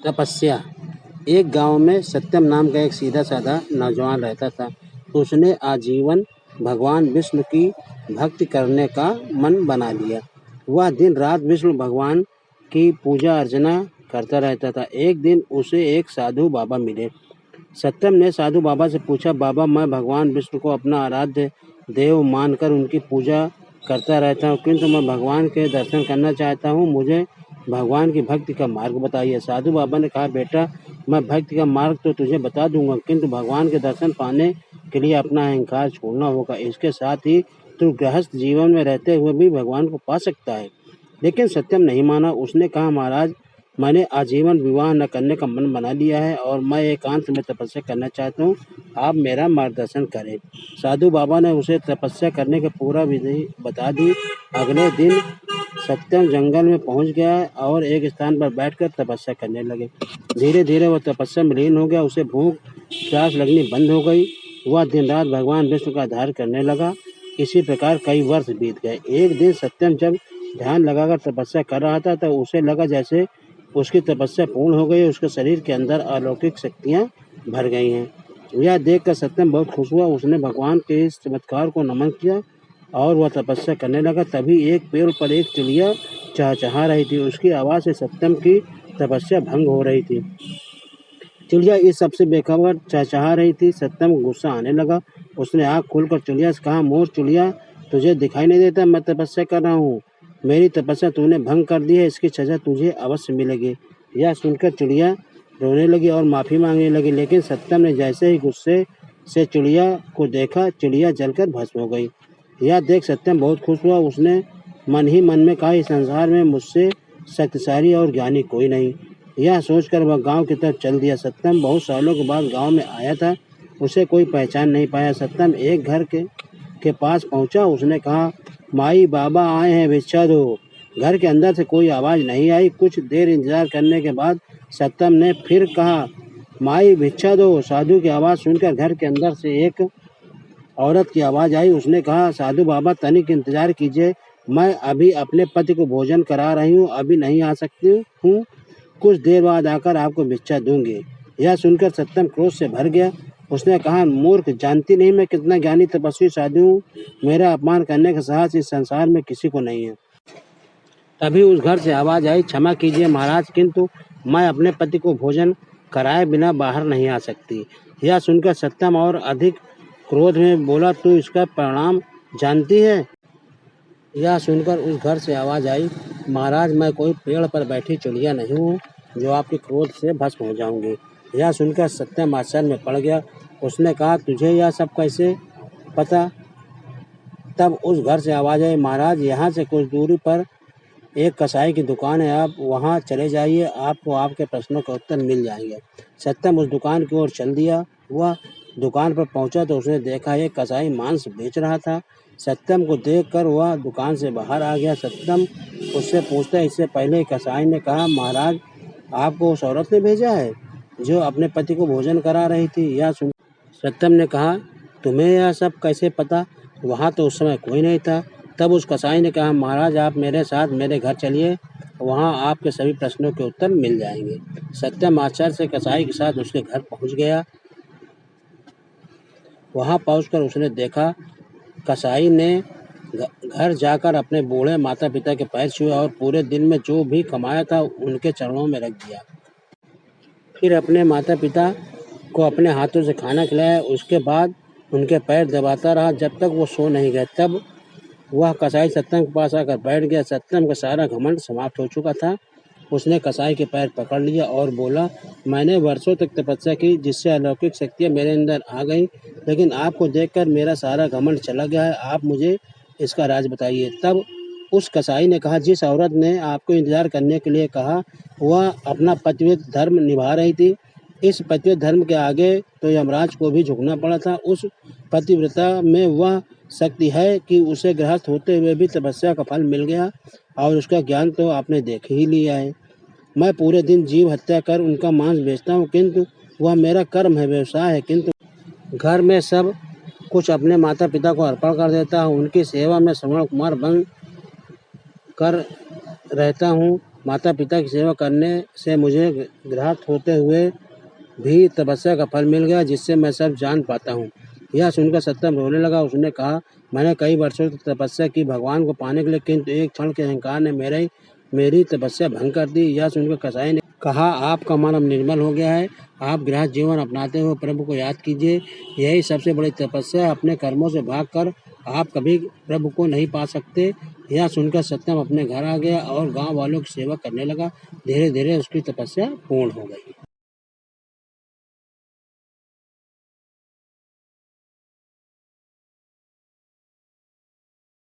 तपस्या। एक गांव में सत्यम नाम का एक सीधा साधा नौजवान रहता था। उसने आजीवन भगवान विष्णु की भक्ति करने का मन बना लिया। वह दिन रात विष्णु भगवान की पूजा अर्चना करता रहता था। एक दिन उसे एक साधु बाबा मिले। सत्यम ने साधु बाबा से पूछा, बाबा, मैं भगवान विष्णु को अपना आराध्य देव मानकर उनकी पूजा करता रहता हूँ, किंतु मैं भगवान के दर्शन करना चाहता हूँ। मुझे भगवान की भक्ति का मार्ग बताइए। साधु बाबा ने कहा, बेटा, मैं भक्ति का मार्ग तो तुझे बता दूंगा, किंतु भगवान के दर्शन पाने के लिए अपना अहंकार छोड़ना होगा। इसके साथ ही तू गृहस्थ जीवन में रहते हुए भी भगवान को पा सकता है। लेकिन सत्यम नहीं माना। उसने कहा, महाराज, मैंने आजीवन विवाह न करने का मन बना लिया है और मैं एकांत में तपस्या करना चाहता हूँ। आप मेरा मार्गदर्शन करें। साधु बाबा ने उसे तपस्या करने की पूरा विधि बता दी। अगले दिन सत्यम जंगल में पहुंच गया और एक स्थान पर बैठकर तपस्या करने लगे। धीरे धीरे वह तपस्या में लीन हो गया। उसे भूख प्यास लगनी बंद हो गई। वह दिन रात भगवान विष्णु का ध्यान करने लगा। इसी प्रकार कई वर्ष बीत गए। एक दिन सत्यम जब ध्यान लगाकर तपस्या कर रहा था तो उसे लगा जैसे उसकी तपस्या पूर्ण हो गई। उसके शरीर के अंदर अलौकिक शक्तियाँ भर गई हैं। यह देखकर सत्यम बहुत खुश हुआ। उसने भगवान के इस चमत्कार को नमन किया और वह तपस्या करने लगा। तभी एक पेड़ पर एक चिड़िया चहचहा रही थी। उसकी आवाज़ से सत्यम की तपस्या भंग हो रही थी। चिड़िया इस सबसे बेखबर चहचहा रही थी। सत्यम को गुस्सा आने लगा। उसने आँख खोलकर चिड़िया से कहा, मोर चिड़िया, तुझे दिखाई नहीं देता मैं तपस्या कर रहा हूँ? मेरी तपस्या तूने भंग कर दी है, इसकी सजा तुझे अवश्य मिलेगी। यह सुनकर चिड़िया रोने लगी और माफ़ी मांगने लगी। लेकिन सत्यम ने जैसे ही गुस्से से चिड़िया को देखा, चिड़िया जलकर भस्म हो गई। यह देख सत्यम बहुत खुश हुआ। उसने मन ही मन में कहा, इस संसार में मुझसे शक्तिशाली और ज्ञानी कोई नहीं। यह सोचकर वह गांव की तरफ चल दिया। सत्यम बहुत सालों के बाद गांव में आया था। उसे कोई पहचान नहीं पाया। सत्यम एक घर के पास पहुंचा। उसने कहा, माई बाबा आए हैं, भिक्षा दो। घर के अंदर से कोई आवाज़ नहीं आई। कुछ देर इंतजार करने के बाद सत्यम ने फिर कहा, माई भिक्षा दो। साधु की आवाज़ सुनकर घर के अंदर से एक औरत की आवाज़ आई। उसने कहा, साधु बाबा, तनिक इंतजार कीजिए, मैं अभी अपने पति को भोजन करा रही हूँ, अभी नहीं आ सकती हूँ, कुछ देर बाद आकर आपको भिक्षा दूंगी। यह सुनकर सत्यम क्रोध से भर गया। उसने कहा, मूर्ख, जानती नहीं मैं कितना ज्ञानी तपस्वी साधु हूँ? मेरा अपमान करने का साहस इस संसार में किसी को नहीं है। तभी उस घर से आवाज़ आई, क्षमा कीजिए महाराज, किंतु मैं अपने पति को भोजन कराए बिना बाहर नहीं आ सकती। यह सुनकर सत्यम और अधिक क्रोध में बोला, तू इसका परिणाम जानती है? यह सुनकर उस घर से आवाज़ आई, महाराज, मैं कोई पेड़ पर बैठी चिड़िया नहीं हूँ जो आपके क्रोध से भस्म हो जाऊंगी। यह सुनकर सत्यम आश्चर्य में पड़ गया। उसने कहा, तुझे यह सब कैसे पता? तब उस घर से आवाज़ आई, महाराज, यहाँ से कुछ दूरी पर एक कसाई की दुकान है, आप वहाँ चले जाइए, आपको आपके प्रश्नों के उत्तर मिल जाएंगे। सत्यम उस दुकान की ओर चल दिया। वह दुकान पर पहुंचा तो उसने देखा एक कसाई मांस बेच रहा था। सत्यम को देखकर वह दुकान से बाहर आ गया। सत्यम उससे पूछता, इससे पहले कसाई ने कहा, महाराज, आपको उस औरत ने भेजा है जो अपने पति को भोजन करा रही थी। यह सुन सत्यम ने कहा, तुम्हें यह सब कैसे पता? वहाँ तो उस समय कोई नहीं था। तब उस कसाई ने कहा, महाराज, आप मेरे साथ मेरे घर चलिए, वहाँ आपके सभी प्रश्नों के उत्तर मिल जाएंगे। सत्यम आश्चर्य से कसाई के साथ उसके घर पहुँच गया। वहाँ पहुँचकर उसने देखा कसाई ने घर जाकर अपने बूढ़े माता पिता के पैर छुए और पूरे दिन में जो भी कमाया था उनके चरणों में रख दिया। फिर अपने माता पिता को अपने हाथों से खाना खिलाया। उसके बाद उनके पैर दबाता रहा जब तक वो सो नहीं गए। तब वह कसाई सत्यम के पास आकर बैठ गया। सत्यम का सारा घमंड समाप्त हो चुका था। उसने कसाई के पैर पकड़ लिया और बोला, मैंने वर्षों तक तपस्या की जिससे अलौकिक शक्तियाँ मेरे अंदर आ गई, लेकिन आपको देखकर मेरा सारा घमंड चला गया है। आप मुझे इसका राज बताइए। तब उस कसाई ने कहा, जिस औरत ने आपको इंतजार करने के लिए कहा वह अपना पतिव्रत धर्म निभा रही थी। इस पतिव्रत धर्म के आगे तो यमराज को भी झुकना पड़ा था। उस पतिव्रता में वह शक्ति है कि उसे गृहस्थ होते हुए भी तपस्या का फल मिल गया और उसका ज्ञान तो आपने देख ही लिया है। मैं पूरे दिन जीव हत्या कर उनका मांस बेचता हूँ, किंतु वह मेरा कर्म है, व्यवसाय है। किंतु घर में सब कुछ अपने माता पिता को अर्पण कर देता हूँ। उनकी सेवा में श्रवण कुमार बन कर रहता हूँ। माता पिता की सेवा करने से मुझे गृहस्थ होते हुए भी तपस्या का फल मिल गया, जिससे मैं सब जान पाता हूँ। यह सुनकर सत्यम रोने लगा। उसने कहा, मैंने कई वर्षों तक तपस्या की भगवान को पाने के लिए, किंतु एक क्षण के अहंकार ने मेरी तपस्या भंग कर दी। यह सुनकर कसाई ने कहा, आपका मन अब निर्मल हो गया है। आप गृहस्थ जीवन अपनाते हुए प्रभु को याद कीजिए। यही सबसे बड़ी तपस्या है। अपने कर्मों से भागकर आप कभी प्रभु को नहीं पा सकते। यह सुनकर सत्यम अपने घर आ गया और गांव वालों की सेवा करने लगा। धीरे धीरे उसकी तपस्या पूर्ण हो गई।